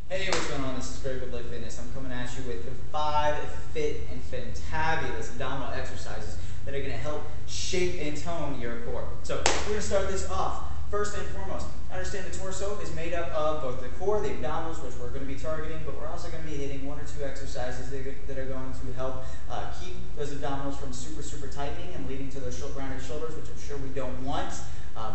Hey, what's going on? This is Greg with Life Fitness. I'm coming at you with 5 fit and fantabulous abdominal exercises that are going to help shape and tone your core. So we're going to start this off. First and foremost, understand the torso is made up of both the core, the abdominals, which we're going to be targeting, but we're also going to be hitting 1 or 2 exercises that are going to help keep those abdominals from super tightening and leading to those rounded shoulders, which I'm sure we don't want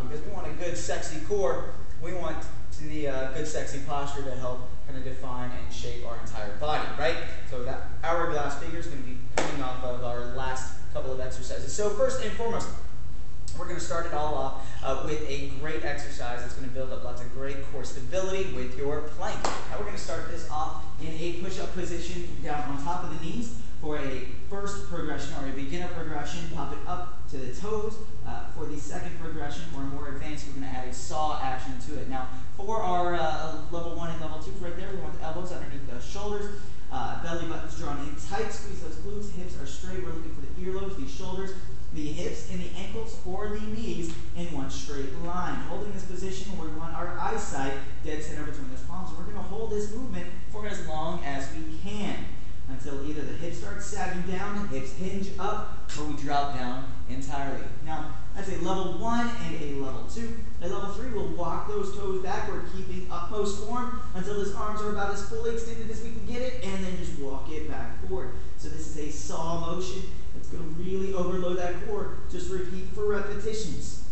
because we want a good, sexy core. We want the good, sexy posture to help kind of define and shape our entire body, right? So that hourglass figure is going to be coming off of our last couple of exercises. So first and foremost, we're going to start it all off with a great exercise that's going to build up lots of great core stability with your plank. Now we're going to start this off in a push-up position down on top of the knees for a first progression or a beginner progression. Pop it up to the toes. For the second progression or more advanced, we're going to add a saw action to it. Now for our level 1 and level 2s right there, we want the elbows underneath the shoulders. Belly button's drawn in tight, squeeze those glutes, hips are straight. We're looking for the earlobes, the shoulders, the hips, and the ankles or the knees in one straight line. Holding this position, we want our eyesight dead center between those palms. And we're going to hold this movement for as long as we can until either the hips start sagging down, hips hinge up, or we drop down entirely. Now, that's a level 1 and a level 2. A level 3, we'll walk those toes backward, keeping utmost form until those arms are about as fully extended as we can get it, and then just walk it back forward. So this is a saw motion. It's going to really overload that core. Just repeat for repetitions.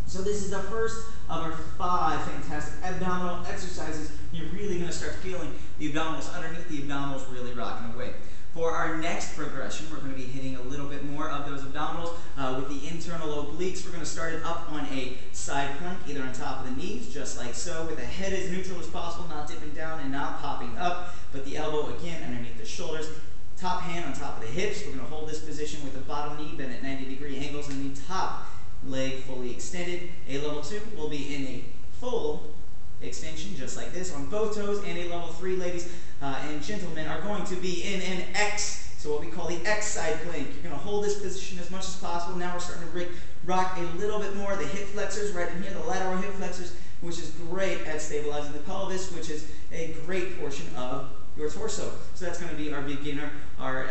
So this is the first of our 5 fantastic abdominal exercises. You're really going to start feeling the abdominals underneath the abdominals really rocking away. For our next progression, we're going to be hitting a little bit more of those abdominals with the internal obliques. We're going to start it up on a side plank, either on top of the knees, just like so, with the head as neutral as possible, not dipping down and not popping up, but the elbow, again, underneath the shoulders. Top hand on top of the hips. We're going to hold this position with the bottom knee bent at 90-degree angles and the top leg fully extended. A level 2 will be in a full extension, just like this, on both toes, and a level 3, ladies and gentlemen, are going to be in an X, so what we call the X side plank. You're going to hold this position as much as possible. Now we're starting to rock a little bit more. The hip flexors right in here, the lateral hip flexors, which is great at stabilizing the pelvis, which is a great portion of your torso. So that's going to be our beginner, our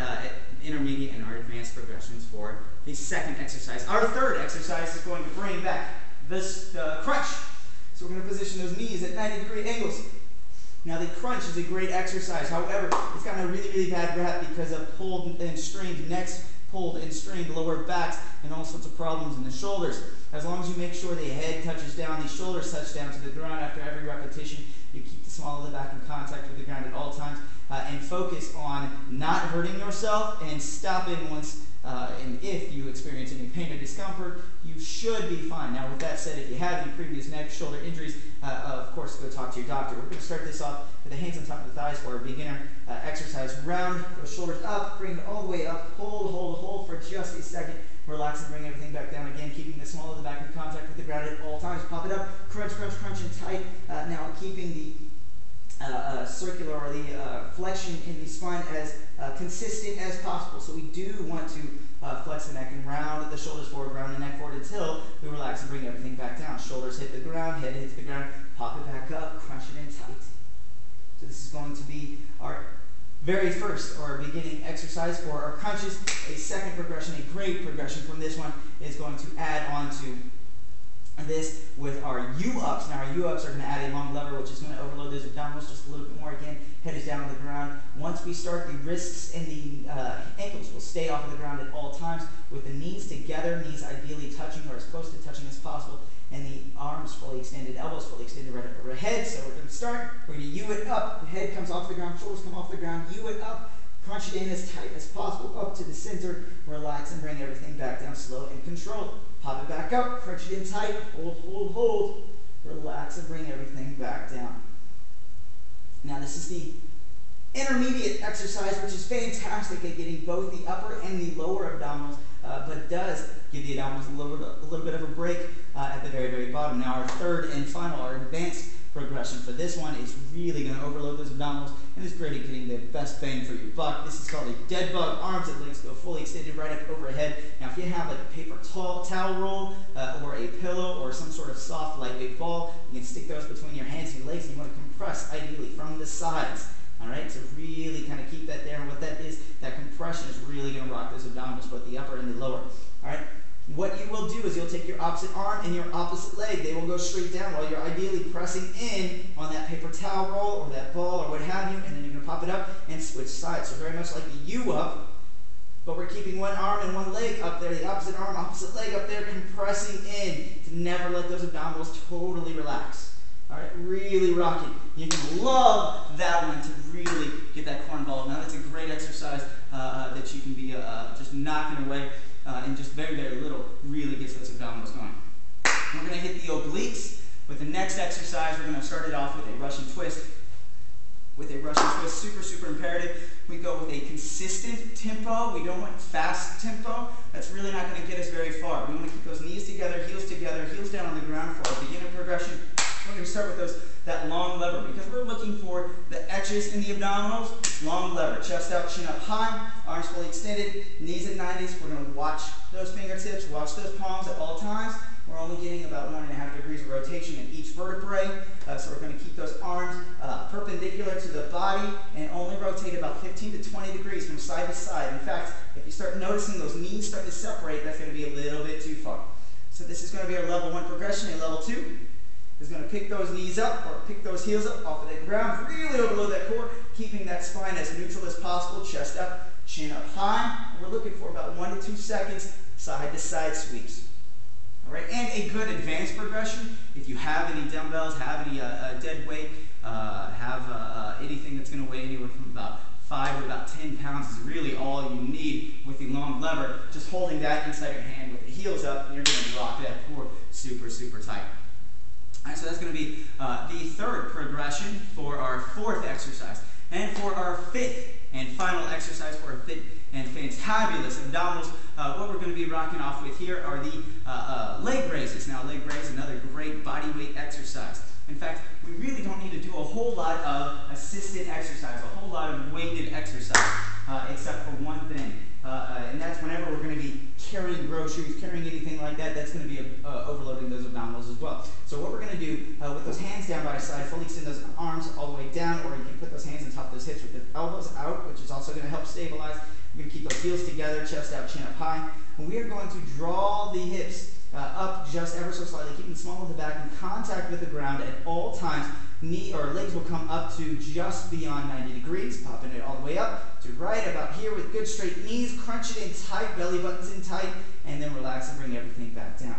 intermediate, and our advanced progressions for the second exercise. Our third exercise is going to bring back this crunch. So we're going to position those knees at 90-degree angles. Now the crunch is a great exercise. However, it's gotten a really bad rap because of pulled and strained necks, pulled and strained lower backs, and all sorts of problems in the shoulders. As long as you make sure the head touches down, the shoulders touch down to the ground after every repetition, you keep the small of the back in contact with the ground at all times, and focus on not hurting yourself and stopping once and if you experience any pain or discomfort, you should be fine. Now with that said, if you have any previous neck, shoulder injuries, of course go talk to your doctor. We're going to start this off with the hands on top of the thighs for a beginner exercise. Round those shoulders up, bring it all the way up, hold for just a second. Relax and bring everything back down again, keeping the small of the back in contact with the ground at all times. Pop it up, crunch and tight. Now keeping the circular or the flexion in the spine as consistent as possible. So we do want to flex the neck and round the shoulders forward, round the neck forward until we relax and bring everything back down. Shoulders hit the ground, head hits the ground, pop it back up, crunch it in tight. So this is going to be our very first or beginning exercise for our crunches. A second progression, a great progression from this one, is going to add on to this with our U-ups. Now our U-ups are going to add a long lever, which is going to overload those abdominals just a little bit more. Again, head is down on the ground. Once we start, the wrists and the ankles will stay off of the ground at all times with the knees together, knees ideally touching or as close to touching as possible, and the arms fully extended, elbows fully extended right up overhead. So we're going to start, we're going to U it up, the head comes off the ground, shoulders come off the ground, U it up, crunch it in as tight as possible, up to the center, relax and bring everything back down slow and controlled. Pop it back up, crunch it in tight, hold, relax and bring everything back down. Now this is the intermediate exercise, which is fantastic at getting both the upper and the lower abdominals, but does give the abdominals a little bit of a break at the very bottom. Now our third and final, our advanced progression for this one is really going to overload those abdominals and is great at getting the best bang for your buck. This is called a dead bug. Arms and legs go fully extended right up overhead. Now if you have like a paper towel roll or a pillow or some sort of soft lightweight ball, you can stick those between your hands and your legs and you want to compress ideally from the sides. All right, so really kind of keep that there, and what that is, that compression is really going to rock those abdominals, both the upper and the lower. All right, what you will do is you'll take your opposite arm and your opposite leg. They will go straight down while you're ideally pressing in on that paper towel roll or that ball or what have you, and then you're going to pop it up and switch sides. So very much like the U up, but we're keeping one arm and one leg up there, the opposite arm, opposite leg up there, compressing in to never let those abdominals totally relax. All right, really rocking. You can love that one to really get that core involved. Now that's a great exercise that you can be just knocking away and just very, very little really gets those abdominals going. We're going to hit the obliques with the next exercise. We're going to start it off with a Russian twist. With a Russian twist, super, super imperative. We go with a consistent tempo. We don't want fast tempo. That's really not going to get us very far. We want to keep those knees together, heels down on the ground for our beginner progression. We're going to start with that long lever because we're looking for the X's in the abdominals. Long lever, chest out, chin up high, arms fully extended, knees at 90s. We're going to watch those fingertips, watch those palms at all times. We're only getting about 1.5 degrees of rotation in each vertebrae, so we're going to keep those arms perpendicular to the body and only rotate about 15 to 20 degrees from side to side. In fact, if you start noticing those knees start to separate, that's going to be a little bit too far. So this is going to be our level 1 progression. A level 2 is going to pick those knees up or pick those heels up off of the ground, really overload that core, keeping that spine as neutral as possible, chest up, chin up high. We're looking for about 1 to 2 seconds side to side sweeps. All right, and a good advanced progression. If you have any dumbbells, have any dead weight, have anything that's going to weigh anywhere from about 5 to about 10 pounds is really all you need with the long lever. Just holding that inside your hand with the heels up, and you're going to rock that core super, super tight. All right, so that's going to be the third progression for our fourth exercise. And for our fifth and final exercise for our fit and fantabulous abdominals, what we're going to be rocking off with here are the leg raises. Now, leg raise, another great body weight exercise. In fact, we really don't need to do a whole lot of assisted exercise, a whole lot of weighted exercise, except for one thing. And that's whenever we're going to be carrying groceries, carrying anything like that, that's going to be overloading those abdominals as well. So what we're going to do with those hands down by your side, fully extend those arms all the way down, or you can put those hands on top of those hips with the elbows out, which is also going to help stabilize. We're going to keep those heels together, chest out, chin up high. And we are going to draw the hips up just ever so slightly, keeping them small in the back, in contact with the ground at all times. Knee or legs will come up to just beyond 90 degrees, popping it all the way up to right about here with good straight knees. Crunch it in tight, belly buttons in tight, and then relax and bring everything back down.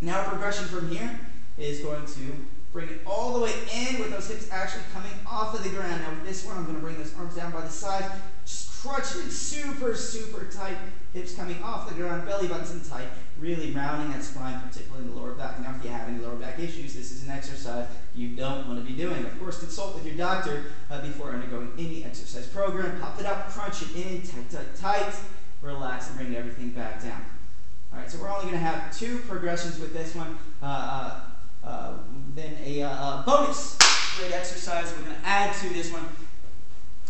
Now our progression from here is going to bring it all the way in with those hips actually coming off of the ground. Now with this one, I'm going to bring those arms down by the side, just crunch it super, super tight. Hips coming off the ground, belly buttons in tight, really rounding that spine, particularly in the lower back. Now if you have any lower back issues, this is an exercise you don't want to be doing. Of course, consult with your doctor before undergoing any exercise program. Pop it up, crunch it in, tight, tight, tight. Relax and bring everything back down. All right, so we're only going to have 2 progressions with this one. Then a bonus great exercise we're going to add to this one.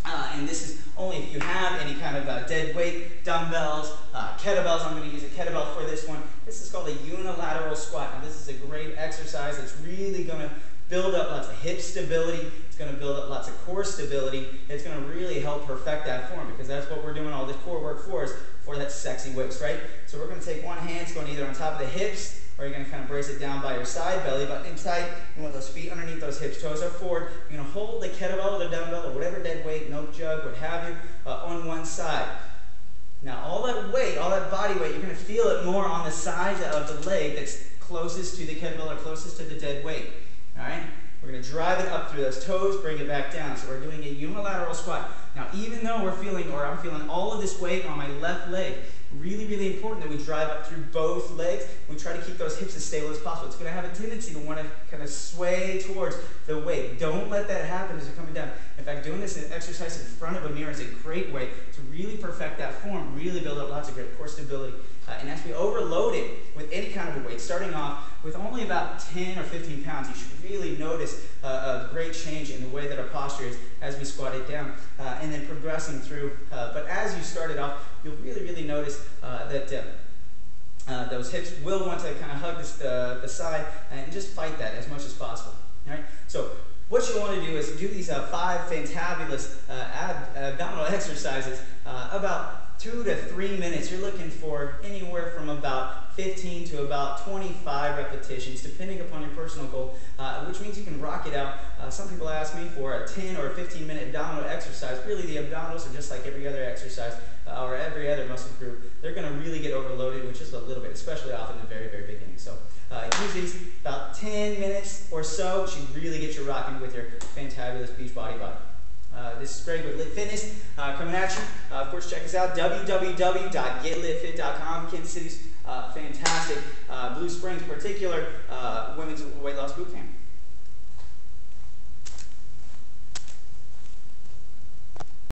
And this is only if you have any kind of dead weight, dumbbells, kettlebells. I'm going to use a kettlebell for this one. This is called a unilateral squat. Now this is a great exercise. It's really going to build up lots of hip stability. It's going to build up lots of core stability. It's going to really help perfect that form, because that's what we're doing all this core work for, is for that sexy waist, right? So we're going to take one hand, it's going either on top of the hips, or you're going to kind of brace it down by your side, belly button tight. You want those feet underneath those hips, toes are forward. You're going to hold the kettlebell or the dumbbell or whatever dead weight, no jug, what have you, on one side. Now all that weight, all that body weight, you're going to feel it more on the side of the leg that's closest to the kettlebell or closest to the dead weight. All right? We're going to drive it up through those toes, bring it back down. So we're doing a unilateral squat. Now even though we're feeling, or I'm feeling all of this weight on my left leg, really, really important that we drive up through both legs. We try to keep those hips as stable as possible. It's going to have a tendency to want to kind of sway towards the weight. Don't let that happen as you're coming down. In fact, doing this exercise in front of a mirror is a great way to really perfect that form, really build up lots of great core stability. And as we overload it with any kind of a weight, starting off with only about 10 or 15 pounds, you should really notice a great change in the way that our posture is as we squat it down, and then progressing through. But as you start it off, you'll really, really notice that those hips will want to kind of hug the side and just fight that as much as possible. All right? So what you want to do is do these 5 fantabulous abdominal exercises about 2 to 3 minutes. You're looking for anywhere from about 15 to about 25 repetitions, depending upon your personal goal, which means you can rock it out. Some people ask me for a 10 or a 15-minute abdominal exercise. Really, the abdominals are just like every other exercise or every other muscle group. They're going to really get overloaded with just a little bit, especially off in the very, very beginning. So use these about 10 minutes or so. You should really get you rocking with your fantabulous beach body. This is Greg with Lit Fitness coming at you. Of course, check us out, www.getlitfit.com. Kansas City's fantastic Blue Springs particular women's weight loss boot camp.